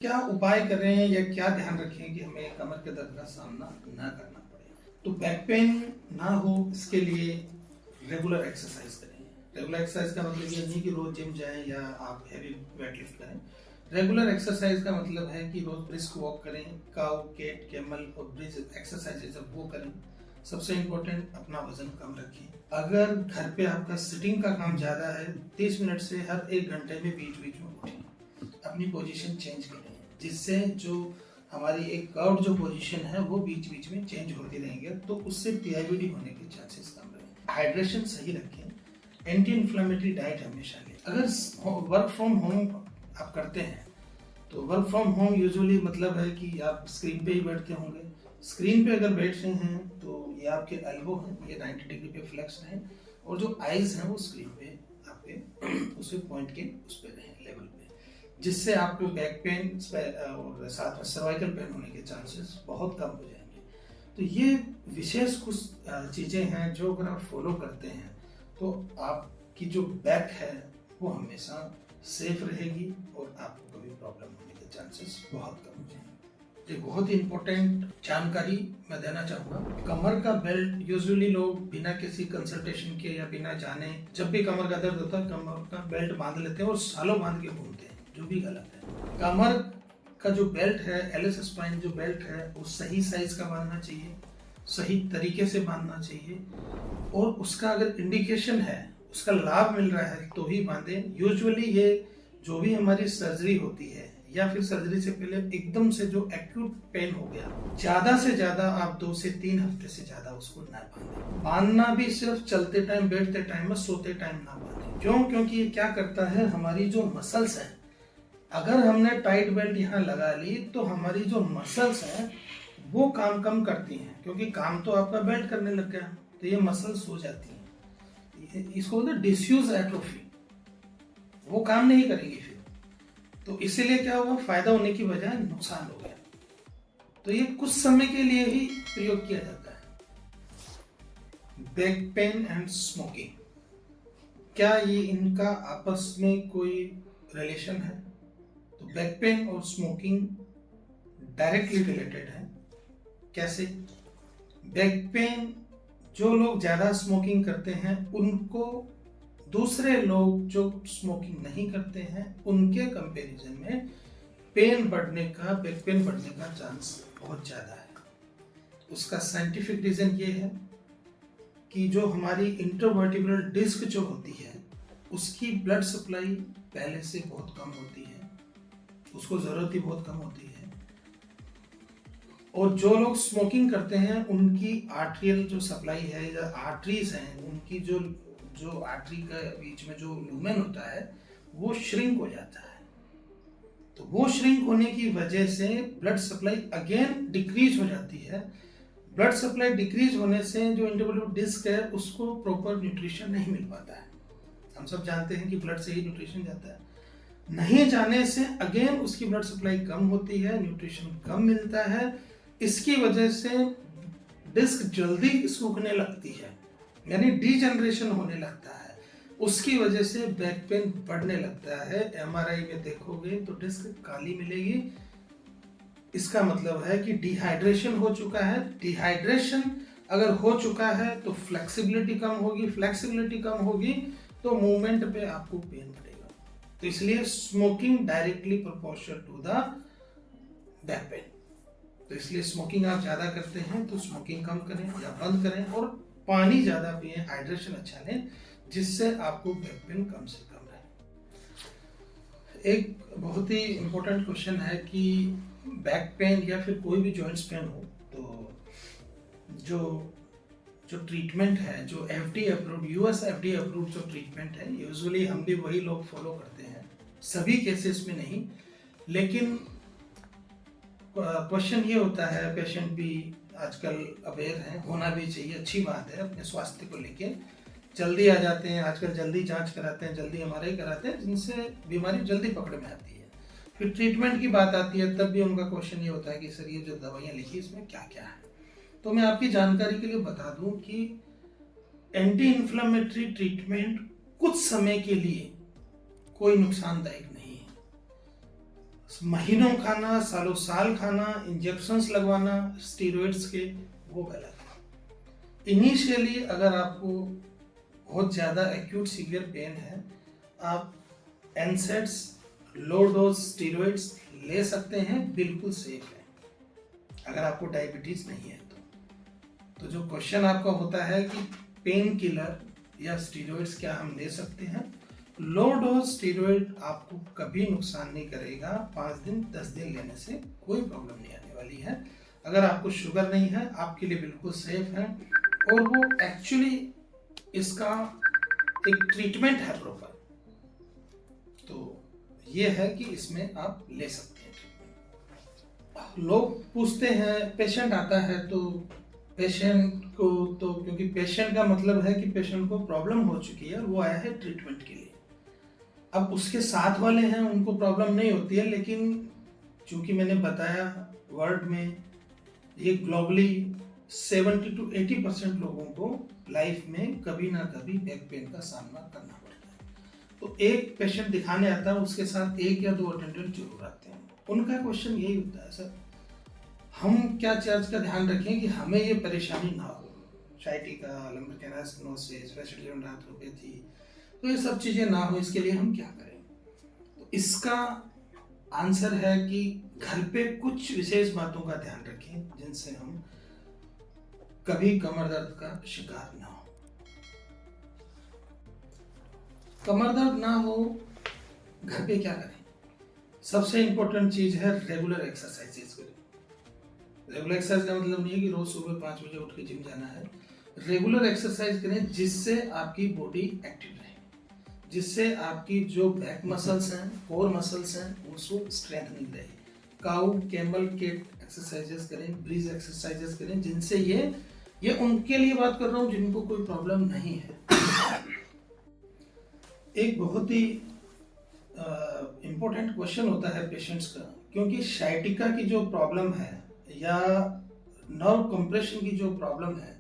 क्या उपाय करें या क्या ध्यान रखें कि हमें कमर के दर्द का सामना ना करना पड़े। तो बैक पेन ना हो इसके लिए रेगुलर एक्सरसाइज करें। रेगुलर एक्सरसाइज का मतलब ये नहीं कि रोज जिम जाएं या आप हैवी वेट लिफ्ट करें। रेगुलर एक्सरसाइज का मतलब है कि रोज ब्रिस्क वॉक करें, काउ केट कैमल और ब्रिज एक्सरसाइजेज वो करें। सबसे इम्पोर्टेंट अपना वजन कम रखें। अगर घर पे आपका सिटिंग का काम ज्यादा है, 30 मिनट से हर 1 घंटे में बीच बीच में उठें, अपनी पोजीशन चेंज करें, जिससे जो हमारी एक कर्व जो पोजीशन है वो बीच बीच में चेंज होती रहेंगे, तो उससे पीआईबीडी होने के चांसेस कम रहेंगे। हाइड्रेशन सही रखें, एंटी इन्फ्लेमेटरी डाइट हमेशा लें। अगर वर्क फ्रॉम होम आप करते हैं तो वर्क फ्रॉम होम यूजुअली मतलब है कि आप स्क्रीन पे ही बैठते होंगे। स्क्रीन पे अगर बैठ रहे हैं तो ये आपके एल्बो हैं, ये 90 डिग्री पे फ्लेक्स हैं और जो आईज हैं वो स्क्रीन पे आपके उस पॉइंट के उस पे रहें, लेवल पे, जिससे आपको बैक पेन और साथ में सर्वाइकल पेन होने के चांसेस बहुत कम हो जाएंगे। तो ये विशेष कुछ चीज़ें हैं जो अगर आप फॉलो करते हैं तो आपकी जो बैक है वो हमेशा सेफ रहेगी और आपको कभी प्रॉब्लम होने के चांसेस बहुत कम हो जाएंगे। एक बहुत ही इम्पोर्टेंट जानकारी मैं देना चाहूँगा, कमर का बेल्ट यूजुअली लोग बिना किसी कंसल्टेशन के या बिना जाने जब भी कमर का दर्द होता है कमर का बेल्ट बांध लेते हैं और सालों बांध के घूमते हैं, जो भी गलत है। कमर का जो बेल्ट है, एलिस स्पाइन जो बेल्ट है, वो सही साइज का बांधना चाहिए, सही तरीके से बांधना चाहिए और उसका अगर इंडिकेशन है, उसका लाभ मिल रहा है तो ही बांधे। यूजुअली ये जो भी हमारी सर्जरी होती है या फिर सर्जरी से पहले एकदम से जो एक्यूट पेन हो गया, ज्यादा से ज्यादा आप 2 से 3 हफ्ते से ज्यादा उसको ना बांधे। बांधना भी सिर्फ चलते टाइम, बैठते टाइम में, सोते टाइम ना बांधे। क्यों? क्योंकि ये क्या करता है, हमारी जो मसल्स हैं, अगर हमने टाइट बेल्ट यहाँ लगा ली तो हमारी जो मसल्स हैं वो काम कम करती हैं, क्योंकि काम तो आपका बेल्ट करने लग गया तो ये मसल्स सो जाती हैं। इसको बोलते हैं डिसयूज एट्रोफी, वो काम नहीं करेगी फिर। तो इसीलिए क्या हुआ, फायदा होने की बजाय नुकसान हो गया। तो ये कुछ समय के लिए ही प्रयोग किया जाता है। बैक पेन एंड स्मोकिंग, क्या ये इनका आपस में कोई रिलेशन है? तो बैक पेन और स्मोकिंग डायरेक्टली रिलेटेड है। कैसे? बैक पेन, जो लोग ज्यादा स्मोकिंग करते हैं उनको दूसरे लोग जो स्मोकिंग नहीं करते हैं उनके कंपैरिजन में पेन बढ़ने का, बैक पेन बढ़ने का चांस बहुत ज्यादा है। उसका साइंटिफिक रीजन ये है कि जो हमारी इंटरवर्टिब्रल डिस्क जो होती है उसकी ब्लड सप्लाई पहले से बहुत कम होती है, उसको जरूरत ही बहुत कम होती है। और जो लोग स्मोकिंग करते हैं उनकी आर्टरियल जो सप्लाई है या आर्टरीज हैं, उनकी जो आर्टरी के बीच में जो लूमेन होता है वो श्रिंक हो जाता है। तो वो श्रिंक होने की वजह से ब्लड सप्लाई अगेन डिक्रीज हो जाती है। ब्लड सप्लाई डिक्रीज होने से जो इंटरवर्टिब्रल डिस्क है उसको प्रॉपर न्यूट्रिशन नहीं मिल पाता है। हम सब जानते हैं कि ब्लड से ही न्यूट्रिशन जाता है, नहीं जाने से अगेन उसकी ब्लड सप्लाई कम होती है, न्यूट्रिशन कम मिलता है। इसकी वजह से डिस्क जल्दी सूखने लगती है, यानी डीजनरेशन होने लगता है। उसकी वजह से बैक पेन बढ़ने लगता है। एमआरआई में देखोगे तो डिस्क काली मिलेगी। इसका मतलब है कि डिहाइड्रेशन हो चुका है। डिहाइड्रेशन अगर हो चुका है तो फ्लेक्सिबिलिटी कम होगी, फ्लेक्सिबिलिटी कम होगी तो मूवमेंट पे आपको पेन बढ़ेगा। तो इसलिए smoking directly proportional to the back pain. तो इसलिए स्मोकिंग आप ज्यादा करते हैं तो स्मोकिंग कम करें या बंद करें और पानी ज्यादा पिएं, हाइड्रेशन अच्छा लें, जिससे आपको बैक पेन कम से कम रहे। एक बहुत ही इम्पोर्टेंट क्वेश्चन है कि बैक पेन या फिर कोई भी जॉइंट्स पेन हो तो जो जो ट्रीटमेंट है, जो FD approved, US FD approved जो ट्रीटमेंट है, यूजुअली हम भी वही लोग फॉलो करते हैं, सभी केसेस में नहीं। लेकिन क्वेश्चन ये होता है, पेशेंट भी आजकल अवेयर हैं, होना भी चाहिए, अच्छी बात है, अपने स्वास्थ्य को लेके जल्दी आ जाते हैं, आजकल जल्दी जांच कराते हैं, जल्दी एमआरआई कराते हैं, जिनसे बीमारी जल्दी पकड़ में आती है। फिर ट्रीटमेंट की बात आती है तब भी उनका क्वेश्चन ये होता है कि सर ये जो दवाइयाँ लिखी इसमें क्या क्या है। तो मैं आपकी जानकारी के लिए बता दूं कि एंटी इन्फ्लेमेटरी ट्रीटमेंट कुछ समय के लिए कोई नुकसानदायक नहीं है। महीनों खाना, सालों साल खाना, इंजेक्शंस लगवाना स्टीरॉइड्स के, वो गलत है। इनिशियली अगर आपको बहुत ज़्यादा एक्यूट सीवियर पेन है, आप एनसेड्स, लो डोज स्टीरॉइड्स ले सकते हैं, बिल्कुल सेफ है अगर आपको डायबिटीज़ नहीं है तो जो क्वेश्चन आपका होता है कि पेन किलर या स्टीरॉइड्स क्या हम ले सकते हैं, लो डोज स्टीरॉइड आपको कभी नुकसान नहीं करेगा। 5 दिन 10 दिन लेने से कोई प्रॉब्लम नहीं आने वाली है। अगर आपको शुगर नहीं है, आपके लिए बिल्कुल सेफ है, और वो एक्चुअली इसका एक ट्रीटमेंट है प्रॉपर। तो ये है कि इसमें आप ले सकते हैं ट्रीटमेंट। लोग पूछते हैं, पेशेंट आता है तो पेशेंट को, तो क्योंकि पेशेंट का मतलब है कि पेशेंट को प्रॉब्लम हो चुकी है, वो आया है ट्रीटमेंट के लिए। अब उसके साथ वाले हैं, उनको प्रॉब्लम नहीं होती है, लेकिन चूंकि मैंने बताया वर्ल्ड में ये ग्लोबली 70 to 80% लोगों को लाइफ में कभी ना कभी बैक पेन का सामना करना पड़ता है। तो एक पेशेंट दिखाने आता है, उसके साथ 1 या 2 अटेंडेंट जरूर आते हैं। उनका क्वेश्चन यही होता है, सर हम क्या चीज का ध्यान रखें कि हमें ये परेशानी ना हो, sciatica, lumbar canal stenosis, vestibular arthropathy, तो ये सब चीजें ना हो, इसके लिए हम क्या करें? तो इसका आंसर है कि घर पे कुछ विशेष बातों का ध्यान रखें जिनसे हम कभी कमर दर्द का शिकार ना हो। कमर दर्द ना हो, घर पे क्या करें? सबसे इंपॉर्टेंट चीज है रेगुलर एक्सरसाइजेस करें। रेगुलर एक्सरसाइज का मतलब नहीं है कि रोज सुबह 5 बजे उठ के जिम जाना है। रेगुलर एक्सरसाइज करें जिससे आपकी बॉडी एक्टिव रहे, जिससे आपकी जो बैक मसल्स हैं, कोर मसल्स हैं, उसको स्ट्रेंथनिंग रहे। काउ, कैमल के एक्सरसाइजेस करें, ब्रीज एक्सरसाइजेस करें, जिनसे ये उनके लिए बात कर रहा हूँ जिनको कोई प्रॉब्लम नहीं है। एक बहुत ही इम्पोर्टेंट क्वेश्चन होता है पेशेंट्स का, क्योंकि साइटिका की जो प्रॉब्लम है या नर्व कंप्रेशन की जो प्रॉब्लम है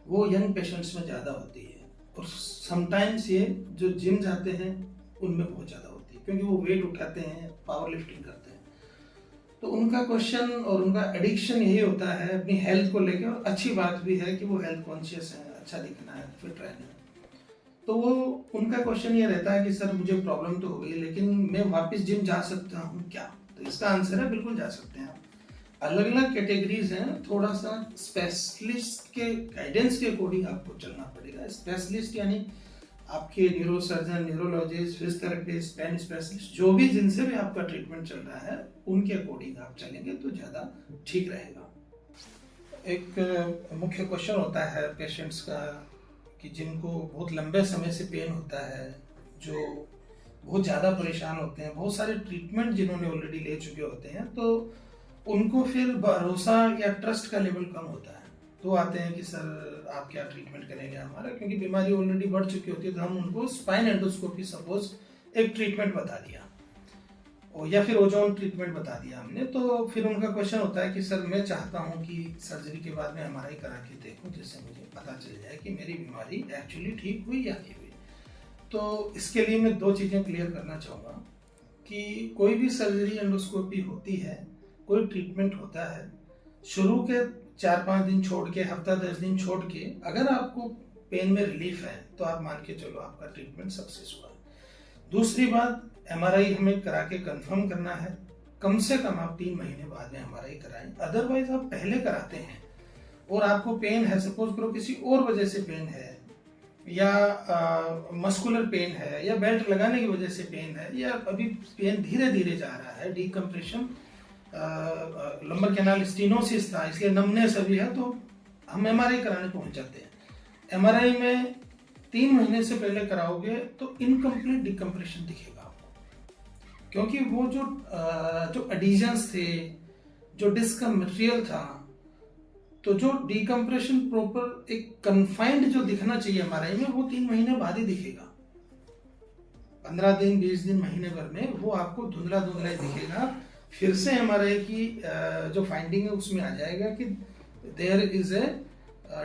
वो यंग पेशेंट्स में ज़्यादा होती है, और समटाइम्स ये जो जिम जाते हैं उनमें बहुत ज़्यादा होती है, क्योंकि वो वेट उठाते हैं, पावर लिफ्टिंग करते हैं। तो उनका क्वेश्चन और उनका एडिक्शन यही होता है अपनी हेल्थ को लेकर, और अच्छी बात भी है कि वो हेल्थ कॉन्शियस है, अच्छा दिखना है, फिट रहना है। तो वो उनका क्वेश्चन ये रहता है कि सर मुझे प्रॉब्लम तो हो गई, लेकिन मैं वापस जिम जा सकता हूँ क्या? तो इसका आंसर है बिल्कुल जा सकते हैं आप। अलग अलग कैटेगरीज हैं, थोड़ा सा स्पेशलिस्ट के गाइडेंस के अकॉर्डिंग आपको चलना पड़ेगा। स्पेशलिस्ट यानी आपके neurosurgeon, neurologist, physiotherapist, pain specialist, जो भी जिनसे भी आपका ट्रीटमेंट चल रहा है उनके अकॉर्डिंग आप चलेंगे तो ज़्यादा ठीक रहेगा। एक मुख्य क्वेश्चन होता है पेशेंट्स का कि जिनको बहुत लंबे समय से पेन होता है, जो बहुत ज़्यादा परेशान होते हैं, बहुत सारे ट्रीटमेंट जिन्होंने ऑलरेडी ले चुके होते हैं, तो उनको फिर भरोसा या ट्रस्ट का लेवल कम होता है। तो आते हैं कि सर आप क्या ट्रीटमेंट करेंगे हमारा, क्योंकि बीमारी ऑलरेडी बढ़ चुकी होती है, तो हम उनको स्पाइन एंडोस्कोपी सपोज एक ट्रीटमेंट बता दिया, और या फिर ओजोन ट्रीटमेंट बता दिया हमने, तो फिर उनका क्वेश्चन होता है कि सर मैं चाहता हूं कि सर्जरी के बाद में एमआरआई करा के देखूं, जिससे मुझे पता चल जाए कि मेरी बीमारी एक्चुअली ठीक हुई या नहीं हुई। तो इसके लिए मैं 2 चीज़ें क्लियर करना चाहूँगा कि कोई भी सर्जरी एंडोस्कोपी होती है, कोई ट्रीटमेंट होता है, शुरू के 4-5 दिन छोड़ के, हफ्ता 10 दिन छोड़ के, अगर आपको पेन में रिलीफ है तो आप मान के चलो आपका ट्रीटमेंट सक्सेस हुआ। दूसरी बात, एमआरआई हमें करा के कंफर्म करना है, कम से कम आप 3 महीने बाद में एमआरआई कराएं। अदरवाइज आप पहले कराते हैं और आपको पेन है, सपोज करो किसी और वजह से पेन है, या मस्कुलर पेन है, या बेल्ट लगाने की वजह से पेन है, या अभी पेन धीरे धीरे जा रहा है, डीकम्प्रेशन, लंबर कैनाल स्टेनोसिस था इसलिए नमनेस अभी है, तो हम एमआरआई कराने पहुंच जाते हैं। एमआरआई में 3 महीने से पहले कराओगे तो इनकम्प्लीट डिकम्प्रेशन दिखेगा आपको, क्योंकि वो जो एडिशंस थे, जो डिस्क का मटेरियल था, तो जो डिकम्प्रेशन प्रॉपर एक कन्फाइंड जो दिखना चाहिए एमआरआई में, वो 3 महीने बाद ही दिखेगा। 15 दिन, 20 दिन, महीने भर में वो आपको धुंधला धुंधला ही दिखेगा। फिर से एमआरआई की जो फाइंडिंग है उसमें आ जाएगा कि there is a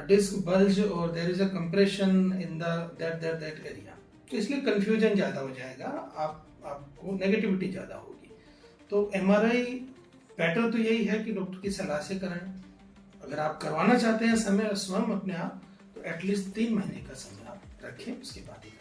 disc bulge और there is a compression in that area. तो इसलिए कंफ्यूजन ज़्यादा हो जाएगा, आपको नेगेटिविटी ज़्यादा होगी। तो MRI बेटर तो यही है कि डॉक्टर की सलाह से कराएं। अगर आप करवाना चाहते हैं समय स्वयं अपने आप, तो एटलीस्ट 3 महीने का समय आप रखें, उसके बाद ही